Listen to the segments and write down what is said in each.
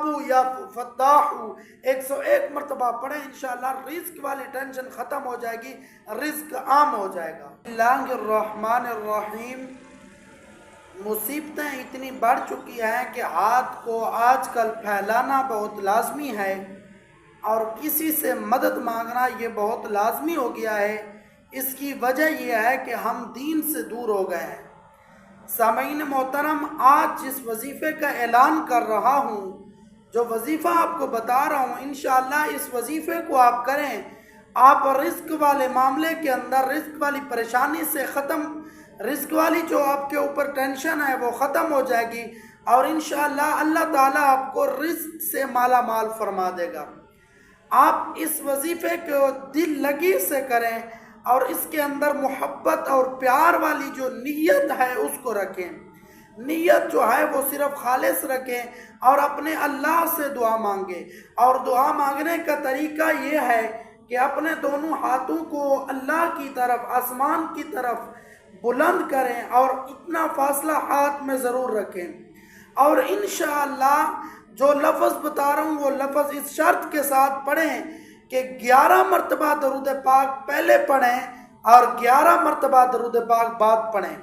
وہابو یا فتاحو 101 مرتبہ پڑھیں، انشاءاللہ رزق والی ٹینشن ختم ہو جائے گی، رزق عام ہو جائے گا۔ بسم اللہ الرحمن الرحیم۔ مصیبتیں اتنی بڑھ چکی ہیں کہ ہاتھ کو آج کل پھیلانا بہت لازمی ہے اور کسی سے مدد مانگنا یہ بہت لازمی ہو گیا ہے۔ اس کی وجہ یہ ہے کہ ہم دین سے دور ہو گئے ہیں۔ سامعین محترم، آج جس وظیفے کا اعلان کر رہا ہوں، جو وظیفہ آپ کو بتا رہا ہوں، انشاءاللہ اس وظیفے کو آپ کریں، آپ رزق والے معاملے کے اندر رزق والی پریشانی سے رزق والی جو آپ کے اوپر ٹینشن ہے وہ ختم ہو جائے گی اور انشاءاللہ اللہ تعالیٰ آپ کو رزق سے مالا مال فرما دے گا۔ آپ اس وظیفے کو دل لگی سے کریں اور اس کے اندر محبت اور پیار والی جو نیت ہے اس کو رکھیں۔ نیت جو ہے وہ صرف خالص رکھیں اور اپنے اللہ سے دعا مانگیں، اور دعا مانگنے کا طریقہ یہ ہے کہ اپنے دونوں ہاتھوں کو اللہ کی طرف، آسمان کی طرف بلند کریں اور اتنا فاصلہ ہاتھ میں ضرور رکھیں، اور انشاءاللہ جو لفظ بتا رہا ہوں وہ لفظ اس شرط کے ساتھ پڑھیں کہ 11 مرتبہ درود پاک پہلے پڑھیں اور 11 مرتبہ درود پاک بعد پڑھیں،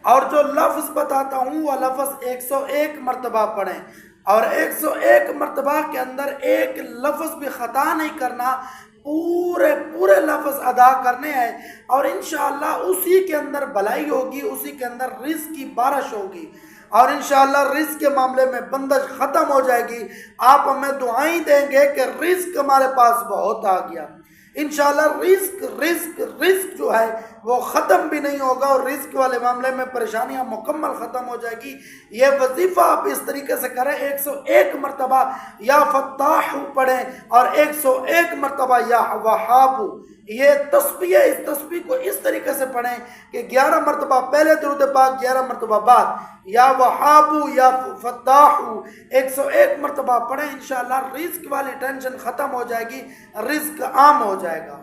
اور جو لفظ بتاتا ہوں وہ لفظ 101 مرتبہ پڑھیں، اور 101 مرتبہ کے اندر ایک لفظ بھی خطا نہیں کرنا، پورے لفظ ادا کرنے ہیں، اور انشاءاللہ اسی کے اندر بھلائی ہوگی، اسی کے اندر رزق کی بارش ہوگی، اور انشاءاللہ رزق کے معاملے میں بندش ختم ہو جائے گی۔ آپ ہمیں دعائیں دیں گے کہ رزق ہمارے پاس بہت آ گیا۔ انشاءاللہ رزق جو ہے وہ ختم بھی نہیں ہوگا، اور رزق والے معاملے میں پریشانیاں مکمل ختم ہو جائے گی۔ یہ وظیفہ آپ اس طریقے سے کریں، 101 مرتبہ یا فتاح پڑھیں اور 101 مرتبہ یا وہاب۔ یہ تسبیح ہے، اس تسبیح کو اس طریقے سے پڑھیں کہ 11 مرتبہ پہلے درود پاک، 11 مرتبہ بعد، یا وہاب یا فتاح 101 مرتبہ پڑھیں، انشاءاللہ رزق والی ٹینشن ختم ہو جائے گی، رزق عام ہو جائے گا۔